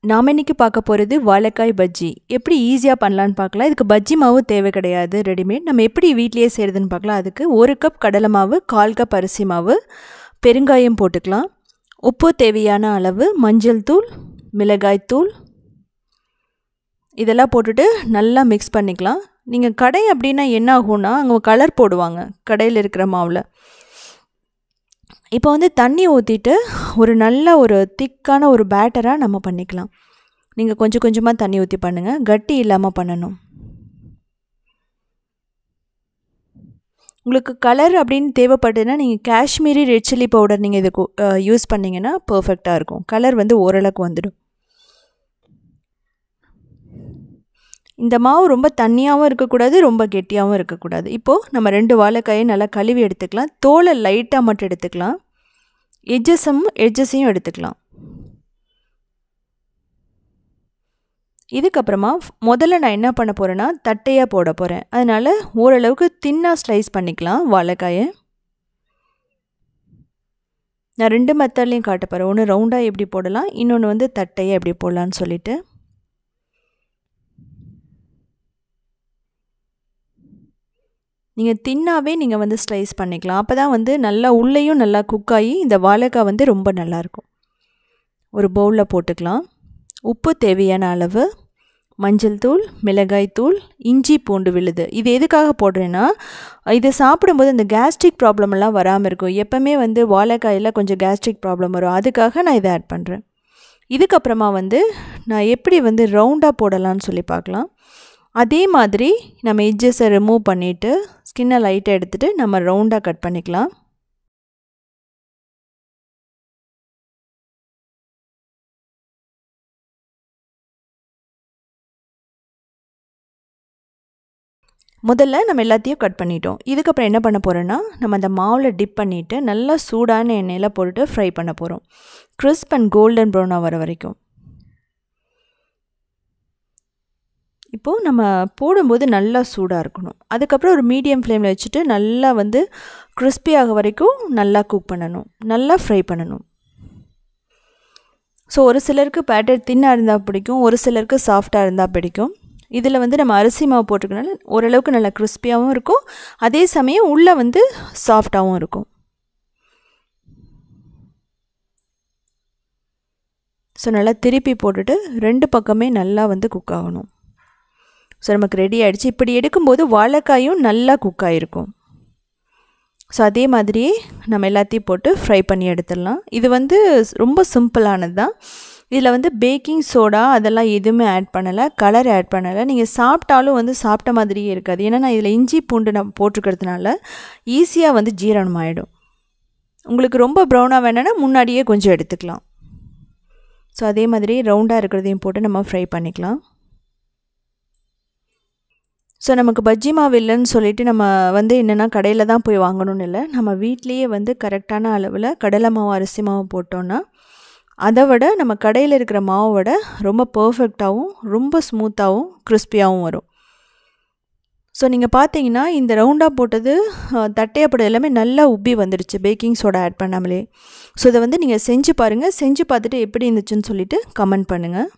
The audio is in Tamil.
நாம இன்னைக்கு பார்க்க போகிறது வாழைக்காய் பஜ்ஜி. எப்படி ஈஸியாக பண்ணலான்னு பார்க்கலாம். இதுக்கு பஜ்ஜி மாவு தேவை கிடையாது, ரெடிமேட். நம்ம எப்படி வீட்லேயே செய்கிறதுன்னு பார்க்கலாம். அதுக்கு 1 கப் கடலை மாவு, 1/4 கப் அரிசி மாவு, பெருங்காயம் போட்டுக்கலாம், உப்பு தேவையான அளவு, மஞ்சள் தூள், மிளகாய் தூள், இதெல்லாம் போட்டுட்டு நல்லா மிக்ஸ் பண்ணிக்கலாம். நீங்கள் கடை அப்படின்னா என்ன ஆகும்னா அங்கே கலர் போடுவாங்க கடையில் இருக்கிற மாவில். இப்போ தண்ணி ஊற்றிட்டு நல்ல ஒரு திக்கான ஒரு பேட்டராக நம்ம பண்ணிக்கலாம். நீங்கள் கொஞ்சம் கொஞ்சமாக தண்ணி ஊற்றி பண்ணுங்கள், கட்டி இல்லாமல் பண்ணணும். உங்களுக்கு கலர் அப்படின்னு தேவைப்பட்டதுன்னா நீங்கள் காஷ்மீரி ரெட் சில்லி பவுடர் நீங்கள் இதுக்கு யூஸ் பண்ணிங்கன்னா பர்ஃபெக்டாக இருக்கும். கலர் ஓரளவுக்கு வந்துடும். இந்த மாவு ரொம்ப தண்ணியாகவும் இருக்கக்கூடாது, ரொம்ப கெட்டியாகவும் இருக்கக்கூடாது. இப்போது நம்ம 2 வாழைக்காயை நல்லா கழுவி எடுத்துக்கலாம். தோலை லைட்டாக மட்டும் எடுத்துக்கலாம், எட்ஜஸையும் எடுத்துக்கலாம். இதுக்கப்புறமா முதல்ல நான் என்ன பண்ண போகிறேன்னா தட்டையாக போட போகிறேன். அதனால் ஓரளவுக்கு தின்னாக ஸ்லைஸ் பண்ணிக்கலாம் வாழைக்காயை. நான் 2 மெத்தட்லேயும் காட்ட போகிறேன். ஒன்று ரவுண்டாக எப்படி போடலாம், இன்னொன்று தட்டையாக எப்படி போடலான்னு சொல்லிட்டு. நீங்கள் தின்னாவே நீங்கள் ஸ்லைஸ் பண்ணிக்கலாம். அப்போ தான் நல்லா உள்ளேயும் நல்லா குக் ஆகி இந்த வாழைக்காய் ரொம்ப நல்லாயிருக்கும். ஒரு பவுலில் போட்டுக்கலாம். உப்பு தேவையான அளவு, மஞ்சள் தூள், மிளகாய் தூள், இஞ்சி பூண்டு விழுது. இது எதுக்காக போடுறேன்னா இது சாப்பிடும்போது இந்த கேஸ்ட்ரிக் ப்ராப்ளமெல்லாம் வராமல் இருக்கும். எப்போவுமே வாழைக்காயில் கொஞ்சம் கேஸ்ட்ரிக் ப்ராப்ளம் வரும், அதுக்காக நான் இதை ஆட் பண்ணுறேன். இதுக்கப்புறமா நான் எப்படி ரவுண்டாக போடலான்னு சொல்லி பார்க்கலாம். அதே மாதிரி நம்ம எட்ஜஸை ரிமூவ் பண்ணிவிட்டு ஸ்கின்னை லைட்டாக எடுத்துகிட்டு நம்ம ரவுண்டாக கட் பண்ணிக்கலாம். முதல்ல நம்ம எல்லாத்தையும் கட் பண்ணிட்டோம். இதுக்கப்புறம் என்ன பண்ண போகிறோன்னா நம்ம அந்த மாவில் டிப் பண்ணிவிட்டு நல்லா சூடான எண்ணெயில் போட்டுட்டு ஃப்ரை பண்ண போகிறோம், கிறிஸ்ப் அண்ட் கோல்டன் ப்ரௌனாக வர வரைக்கும். இப்போது நம்ம போடும்போது நல்லா சூடாக இருக்கணும். அதுக்கப்புறம் ஒரு மீடியம் ஃப்ளேமில் வச்சுட்டு நல்லா கிறிஸ்பி ஆக வரைக்கும் நல்லா குக் பண்ணணும், நல்லா ஃப்ரை பண்ணணும். ஸோ ஒரு சிலருக்கு பேட்டர் தின்னாக இருந்தால் பிடிக்கும், ஒரு சிலருக்கு சாஃப்டாக இருந்தால் பிடிக்கும். இதில் நம்ம அரிசி மாவு போட்டிருக்கனால ஓரளவுக்கு நல்லா கிறிஸ்பியாகவும் இருக்கும், அதே சமயம் உள்ளே சாஃப்டாகவும் இருக்கும். ஸோ நல்லா திருப்பி போட்டுட்டு 2 பக்கமே நல்லா குக் ஆகணும். ஸோ நமக்கு ரெடி ஆகிடுச்சு. இப்படி எடுக்கும்போது வாழைக்காயும் நல்லா குக் ஆகிருக்கும். ஸோ அதே மாதிரியே நம்ம எல்லாத்தையும் போட்டு ஃப்ரை பண்ணி எடுத்துடலாம். இது ரொம்ப சிம்பிளானது தான். இதில் பேக்கிங் சோடா அதெல்லாம் எதுவுமே ஆட் பண்ணலை, கலர் ஆட் பண்ணலை. நீங்கள் சாப்பிட்டாலும் சாப்பிட்ட மாதிரியே இருக்காது. ஏன்னா நான் இதில் இஞ்சி பூண்டு நம்ம போட்டுக்கிறதுனால ஈஸியாக ஜீரணம் ஆகிடும். உங்களுக்கு ரொம்ப ப்ரௌனாக வேணும்னா முன்னாடியே கொஞ்சம் எடுத்துக்கலாம். ஸோ அதே மாதிரி ரவுண்டாக இருக்கிறதையும் போட்டு நம்ம ஃப்ரை பண்ணிக்கலாம். ஸோ நமக்கு பஜ்ஜி மாவு இல்லைன்னு சொல்லிவிட்டு நம்ம என்னென்னா கடையில் தான் போய் வாங்கணும்னு இல்லை, நம்ம வீட்லேயே கரெக்டான அளவில் கடலை மாவு அரிசி மாவு போட்டோன்னா அதை விட நம்ம கடையில் இருக்கிற மாவை விட ரொம்ப பர்ஃபெக்டாகவும் ரொம்ப ஸ்மூத்தாகவும் கிறிஸ்பியாகவும் வரும். ஸோ நீங்கள் பார்த்தீங்கன்னா இந்த ரவுண்டாக போட்டது தட்டையாக போட்டது எல்லாமே நல்லா உப்பி வந்துடுச்சு, பேக்கிங் சோடா ஆட் பண்ணாமலே. ஸோ இதை நீங்கள் செஞ்சு பாருங்கள். செஞ்சு பார்த்துட்டு எப்படி இருந்துச்சுன்னு சொல்லிவிட்டு கமெண்ட் பண்ணுங்கள்.